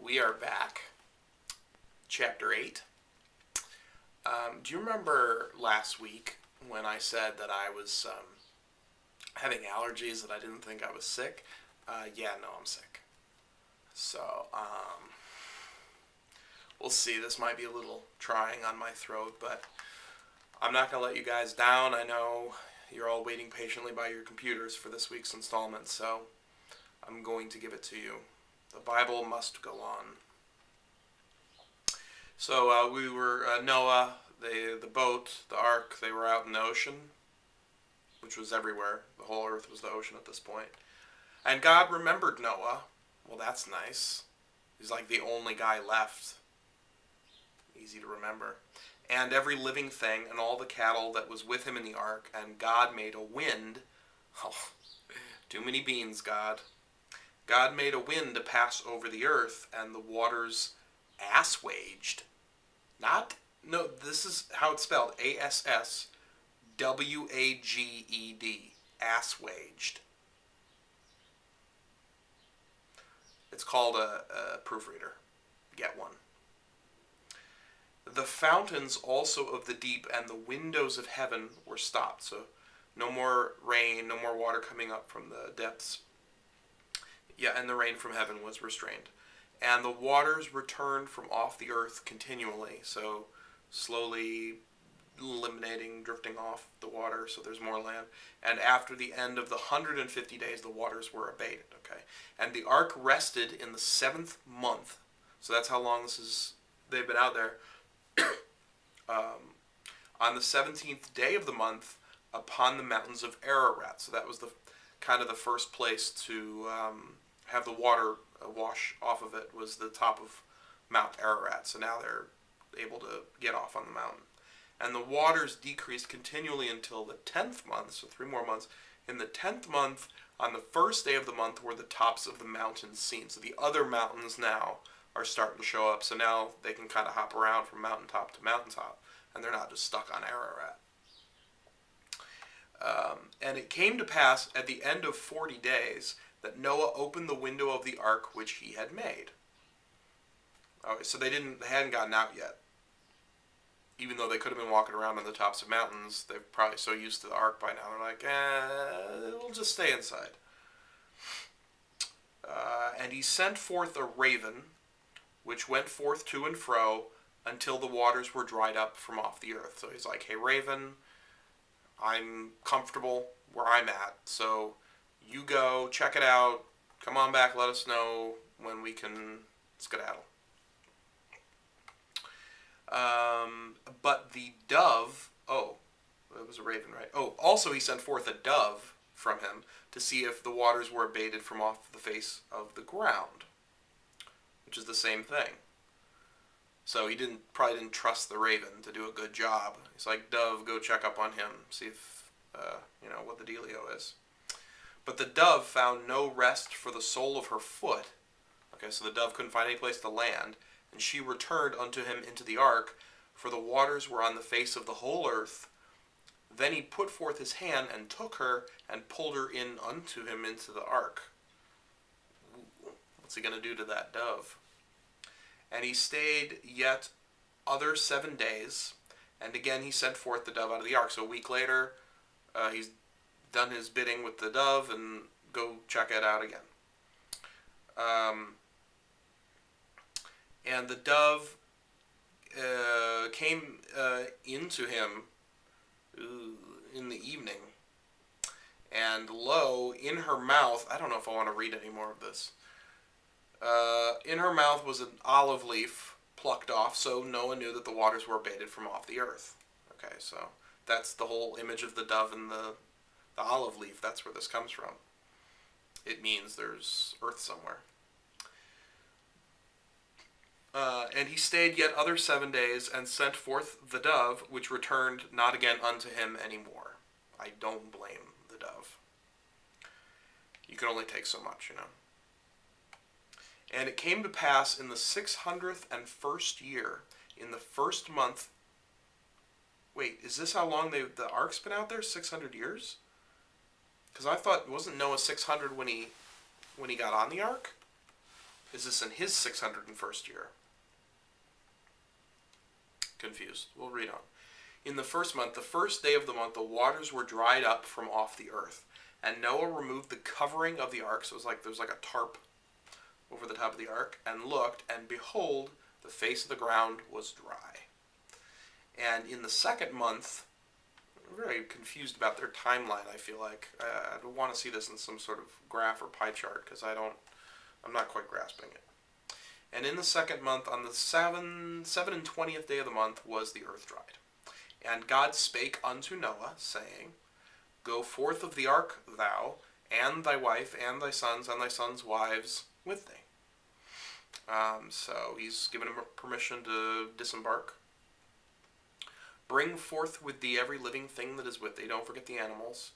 We are back. Chapter 8. Do you remember last week when I said that I was having allergies, that I didn't think I was sick? Yeah, no, I'm sick. So, we'll see. This might be a little trying on my throat, but I'm not going to let you guys down. I know you're all waiting patiently by your computers for this week's installment, so I'm going to give it to you. The Bible must go on. So we were, Noah, the boat, the ark, they were out in the ocean, which was everywhere. The whole earth was the ocean at this point. And God remembered Noah. Well, that's nice. He's like the only guy left. Easy to remember. And every living thing and all the cattle that was with him in the ark. And God made a wind. Oh, too many beans, God. God made a wind to pass over the earth, and the waters assuaged. This is how it's spelled. A-S-S-W-A-G-E-D. Assuaged. It's called a proofreader. Get one. The fountains also of the deep and the windows of heaven were stopped. So no more rain, no more water coming up from the depths. Yeah, and the rain from heaven was restrained. And the waters returned from off the earth continually. So slowly eliminating, drifting off the water, so there's more land. And after the end of the 150 days, the waters were abated. Okay, and the ark rested in the 7th month. So that's how long they've been out there. On the 17th day of the month, upon the mountains of Ararat. So that was the first place to have the water wash off of it, was the top of Mount Ararat. So now they're able to get off on the mountain. And the waters decreased continually until the 10th month, so 3 more months. In the 10th month, on the first day of the month, were the tops of the mountains seen. So the other mountains now are starting to show up. So now they can kind of hop around from mountaintop to mountaintop, and they're not just stuck on Ararat. And it came to pass at the end of 40 days that Noah opened the window of the ark which he had made. Okay, so they hadn't gotten out yet. Even though they could have been walking around on the tops of mountains, they're probably so used to the ark by now. They're like, we'll just stay inside. And he sent forth a raven, which went forth to and fro until the waters were dried up from off the earth. So he's like, hey, raven, I'm comfortable where I'm at, so you go, check it out, come on back, let us know when we can skedaddle. But the dove, it was a raven, right? Also he sent forth a dove from him to see if the waters were abated from off the face of the ground, which is the same thing. So he probably didn't trust the raven to do a good job. He's like, dove, go check up on him, see if, what the dealio is. But the dove found no rest for the sole of her foot. Okay, so the dove couldn't find any place to land. And she returned unto him into the ark, for the waters were on the face of the whole earth. Then he put forth his hand and took her and pulled her in unto him into the ark. What's he going to do to that dove? And he stayed yet other 7 days, and again he sent forth the dove out of the ark. So a week later, he's done his bidding with the dove, and go check it out again. And the dove came into him in the evening, and lo, in her mouth, I don't know if I want to read any more of this. In her mouth was an olive leaf plucked off, so Noah knew that the waters were abated from off the earth. Okay, so that's the whole image of the dove and the olive leaf. That's where this comes from. It means there's earth somewhere. And he stayed yet other 7 days, and sent forth the dove, which returned not again unto him any more. I don't blame the dove. You can only take so much, And it came to pass in the 601st year, in the 1st month. Wait, is this how long the ark's been out there? 600 years? Because I thought, wasn't Noah 600 when he got on the ark? Is this in his 601st year? Confused. We'll read on. In the first month, the first day of the month, the waters were dried up from off the earth. And Noah removed the covering of the ark. So it was like there's like a tarp over the top of the ark. And looked, and behold, the face of the ground was dry. And in the second month, I'm very confused about their timeline, I feel like. I want to see this in some sort of graph or pie chart, because I'm not quite grasping it. And in the second month, on the 27th day of the month, was the earth dried. And God spake unto Noah, saying, Go forth of the ark, thou, and thy wife, and thy sons' wives with thee. So he's given him permission to disembark. Bring forth with thee every living thing that is with thee. Don't forget the animals.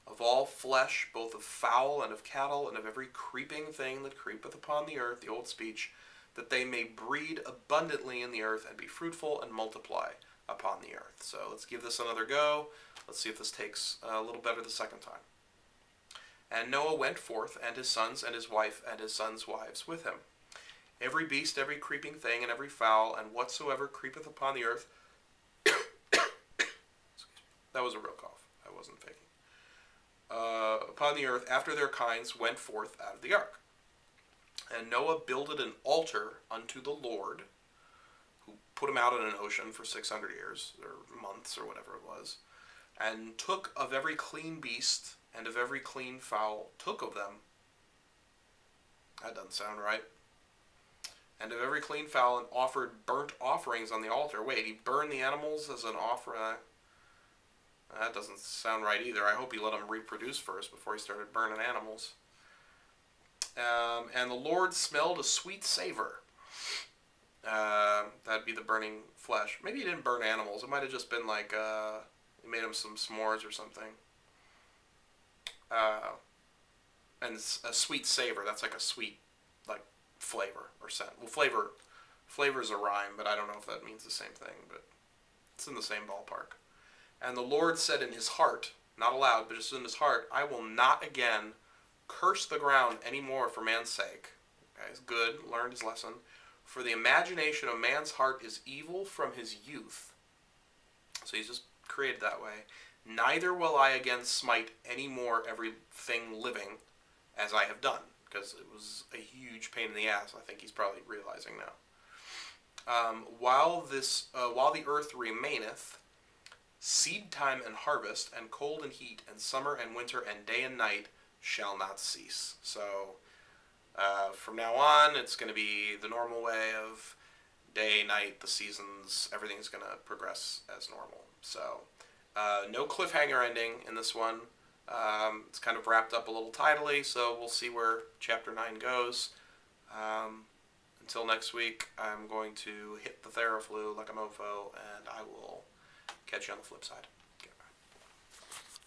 Of all flesh, both of fowl and of cattle, and of every creeping thing that creepeth upon the earth, the old speech, that they may breed abundantly in the earth, and be fruitful, and multiply upon the earth. So let's give this another go. Let's see if this takes a little better the second time. And Noah went forth, and his sons, and his wife, and his sons' wives with him. Every beast, every creeping thing, and every fowl, and whatsoever creepeth upon the earth. That was a real cough. I wasn't faking. Upon the earth, after their kinds, went forth out of the ark. And Noah builded an altar unto the Lord, who put him out in an ocean for 600 years, or months, or whatever it was, and took of every clean beast, and of every clean fowl, took of them. That doesn't sound right. And of every clean fowl, and offered burnt offerings on the altar. Wait, he burned the animals as an offering? That doesn't sound right either. I hope he let them reproduce first before he started burning animals. And the Lord smelled a sweet savor. That'd be the burning flesh. Maybe he didn't burn animals. It might have just been like he made him some s'mores or something. And a sweet savor. That's like a sweet, like, flavor or scent. Well, flavor is a rhyme, but I don't know if that means the same thing. But it's in the same ballpark. And the Lord said in his heart, not aloud, but just in his heart, I will not again curse the ground any more for man's sake. Okay, he's good, learned his lesson. For the imagination of man's heart is evil from his youth. So he's just created that way. Neither will I again smite any more everything living as I have done. Because it was a huge pain in the ass, I think he's probably realizing now. While the earth remaineth, seed time and harvest, and cold and heat, and summer and winter, and day and night shall not cease. So from now on, it's going to be the normal way of day, night, the seasons, everything's going to progress as normal. So no cliffhanger ending in this one. It's kind of wrapped up a little tidily, so we'll see where Chapter 9 goes. Until next week, I'm going to hit the Theraflu like a mofo, and I will catch you on the flip side.